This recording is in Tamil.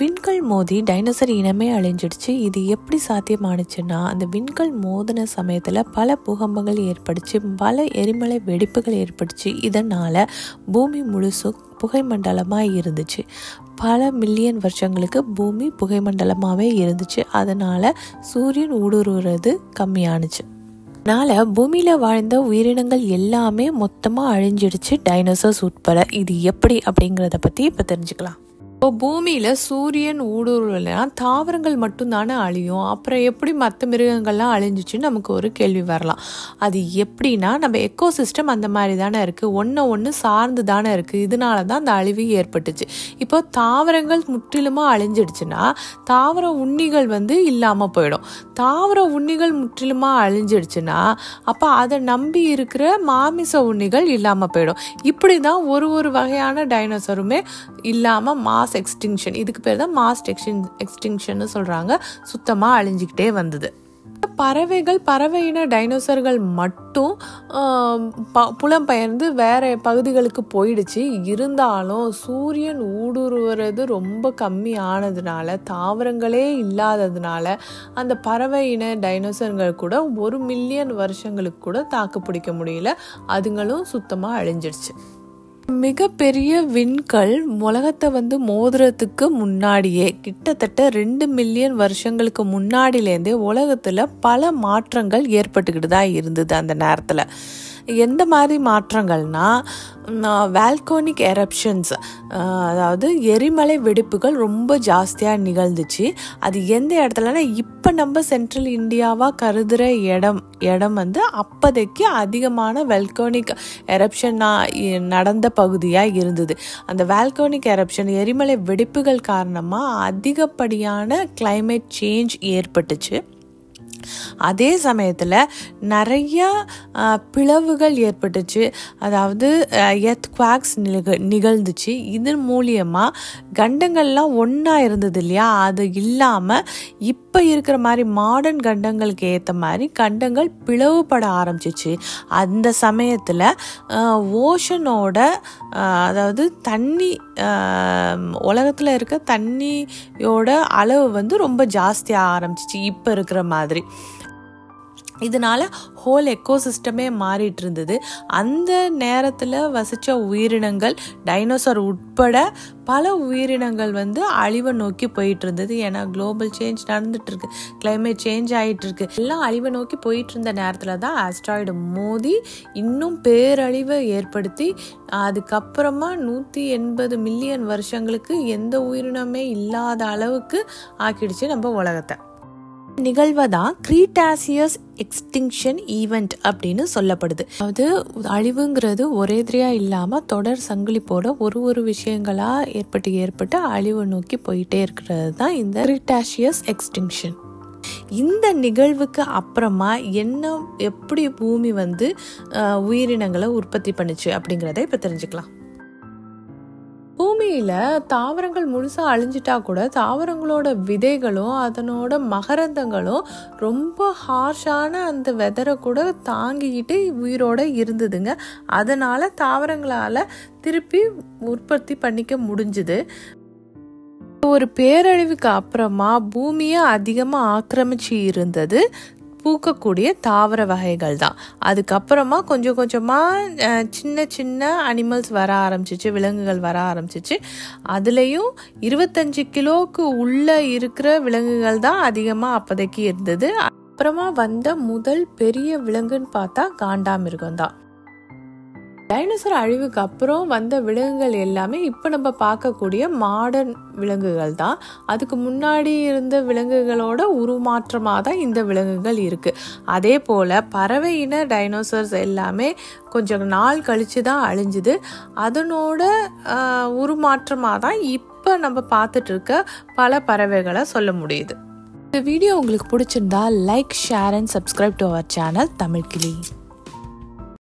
விண்கல் மோதி டைனோசர் இனமே அழிஞ்சிடுச்சு. இது எப்படி சாத்தியமானுச்சுன்னா, அந்த விண்கல் மோதின சமயத்தில் பல பூகம்பங்கள் ஏற்பட்டுச்சு, பல எரிமலை வெடிப்புகள் ஏற்பட்டுச்சு. இதனால் பூமி முழுசும் புகைமண்டலமாக இருந்துச்சு. பல மில்லியன் வருஷங்களுக்கு பூமி புகைமண்டலமாகவே இருந்துச்சு. அதனால் சூரியன் ஊடுருவது கம்மியானுச்சு. அதனால் பூமியில் வாழ்ந்த உயிரினங்கள் எல்லாமே மொத்தமாக அழிஞ்சிடுச்சு, டைனோசர்ஸ் உட்பட. இது எப்படி அப்படிங்கிறத பற்றி இப்போ தெரிஞ்சுக்கலாம். இப்போ பூமியில் சூரியன் ஊடுருவலைனா தாவரங்கள் மட்டும்தானே அழியும். அப்புறம் எப்படி மற்ற மிருகங்கள்லாம் அழிஞ்சிச்சுன்னு நமக்கு ஒரு கேள்வி வரலாம். அது எப்படின்னா, நம்ம எக்கோசிஸ்டம் அந்த மாதிரி தானே இருக்குது, ஒன்று சார்ந்து தானே இருக்குது. இதனால தான் அந்த அழிவு ஏற்பட்டுச்சு. இப்போ தாவரங்கள் முற்றிலுமாக அழிஞ்சிடுச்சுன்னா தாவர உண்ணிகள் இல்லாமல் போயிடும். தாவர உண்ணிகள் முற்றிலுமாக அழிஞ்சிடுச்சுன்னா அப்போ அதை நம்பி இருக்கிற மாமிச உண்ணிகள் இல்லாமல் போயிடும். இப்படி தான் ஒரு வகையான டைனோசருமே இல்லாமல் மாஸ் எக்ஸ்டிங்ஷன், இதுக்கு பேர் தான் மாஸ் எக்ஸ்டிங்ஷன் சொல்கிறாங்க, சுத்தமாக அழிஞ்சிக்கிட்டே வந்தது. பறவை இன டைனோசர்கள் மட்டும் புலம்பெயர்ந்து வேற பகுதிகளுக்கு போயிடுச்சு. இருந்தாலும் சூரியன் ஊடுருவது ரொம்ப கம்மி ஆனதுனால, தாவரங்களே இல்லாததுனால அந்த பறவை இன டைனோசர்கள் கூட 1 மில்லியன் வருஷங்களுக்கு கூட தாக்கு பிடிக்க முடியல. அதுங்களும் சுத்தமாக அழிஞ்சிடுச்சு. மிகப்பெரிய விண்கல் உலகத்தை மோதுறதுக்கு முன்னாடியே, கிட்டத்தட்ட 2 மில்லியன் வருஷங்களுக்கு முன்னாடியிலேருந்தே உலகத்தில் பல மாற்றங்கள் ஏற்பட்டுக்கிட்டு தான் இருந்தது. அந்த நேரத்தில் எந்த மாதிரி மாற்றங்கள்னா, வால்கோனிக் எரப்ஷன்ஸ், அதாவது எரிமலை வெடிப்புகள் ரொம்ப ஜாஸ்தியாக நிகழ்ந்துச்சு. அது எந்த இடத்துலனா, இப்போ நம்ம சென்ட்ரல் இந்தியாவாக கருதுகிற இடம் அப்போதைக்கு அதிகமான வால்கோனிக் எரப்ஷன் நடந்த பகுதியாக இருந்தது. அந்த வால்கோனிக் எரப்ஷன், எரிமலை வெடிப்புகள் காரணமாக அதிகப்படியான கிளைமேட் சேஞ்ச் ஏற்பட்டுச்சு. அதே சமயத்தில் நிறைய பிளவுகள் ஏற்பட்டுச்சு, அதாவது எர்த்குவாக்ஸ் நிகழ்ந்துச்சு. இதன் மூலியமாக கண்டங்கள்லாம் ஒன்றா இருந்தது இல்லையா, அது இல்லாமல் இப்போ இருக்கிற மாதிரி மாடர்ன் கண்டங்களுக்கு ஏற்ற மாதிரி கண்டங்கள் பிளவுபட ஆரம்பிச்சிச்சு. அந்த சமயத்தில் ஓஷனோட, அதாவது தண்ணி, உலகத்தில் இருக்க தண்ணியோட அளவு ரொம்ப ஜாஸ்தியாக ஆரம்பிச்சிச்சு இப்போ இருக்கிற மாதிரி. இதனால ஹோல் எக்கோசிஸ்டமே மாறிட்டு இருந்தது. அந்த நேரத்தில் வசித்த உயிரினங்கள், டைனோசர் உட்பட பல உயிரினங்கள் அழிவை நோக்கி போயிட்டு இருந்தது. ஏன்னா குளோபல் சேஞ்ச் நடந்துட்டு இருக்கு, கிளைமேட் சேஞ்ச் ஆகிட்டு இருக்கு. எல்லாம் அழிவை நோக்கி போயிட்டு இருந்த நேரத்தில் தான் ஆஸ்ட்ராய்டு மோதி இன்னும் பேரழிவை ஏற்படுத்தி, அதுக்கப்புறமா 180 மில்லியன் வருஷங்களுக்கு எந்த உயிரினமே இல்லாத அளவுக்கு ஆக்கிடுச்சு நம்ம உலகத்தை. நிகழ்வை தான் கிரீட்டாசியஸ் எக்ஸ்டிங்ஷன் ஈவெண்ட் அப்படின்னு சொல்லப்படுது. அதாவது அழிவுங்கிறது ஒரேதிரியா இல்லாமல் தொடர் சங்கிலி போட ஒரு விஷயங்களா ஏற்பட்டு அழிவை நோக்கி போயிட்டே இருக்கிறது தான் இந்த கிரீட்டாசியஸ் எக்ஸ்டிங்ஷன். இந்த நிகழ்வுக்கு அப்புறமா எப்படி பூமி உயிரினங்களை உற்பத்தி பண்ணுச்சு அப்படிங்கிறத இப்போ தெரிஞ்சுக்கலாம். பூமியில தாவரங்கள் முழுசா அழிஞ்சிட்டா கூட தாவரங்களோட விதைகளும் அதனோட மகரந்தங்களும் ரொம்ப ஹார்ஷான அந்த வெதரை கூட தாங்கிக்கிட்டு உயிரோட இருந்ததுங்க. அதனால தாவரங்களால திருப்பி உற்பத்தி பண்ணிக்க முடிஞ்சுது. ஒரு பேரழிவுக்கு அப்புறமா பூமியை அதிகமாக ஆக்கிரமிச்சு இருந்தது பூக்கக்கூடிய தாவர வகைகள் தான். அதுக்கப்புறமா கொஞ்சமாக சின்ன அனிமல்ஸ் வர ஆரம்பிச்சிச்சு, விலங்குகள் வர ஆரம்பிச்சிச்சு. அதுலேயும் 25 கிலோக்கு உள்ளே இருக்கிற விலங்குகள் தான் அதிகமாக அப்போதைக்கு இருந்தது. அப்புறமா வந்த முதல் பெரிய விலங்குன்னு பார்த்தா காண்டாமிருகம் தான். டைனோசர் அழிவுக்கு அப்புறம் வந்த விலங்குகள் எல்லாமே இப்போ நம்ம பார்க்கக்கூடிய மாடர்ன் விலங்குகள் தான். அதுக்கு முன்னாடி இருந்த விலங்குகளோட உருமாற்றமாக தான் இந்த விலங்குகள் இருக்குது. அதே போல் பறவை இன டைனோசர்ஸ் எல்லாமே கொஞ்சம் நாள் கழித்து தான் அழிஞ்சுது. அதனோட உருமாற்றமாக தான் இப்போ நம்ம பார்த்துட்டு இருக்க பல பறவைகளை சொல்ல முடியுது. இந்த வீடியோ உங்களுக்கு பிடிச்சிருந்தா like, share and subscribe to our channel Tamil கிளி.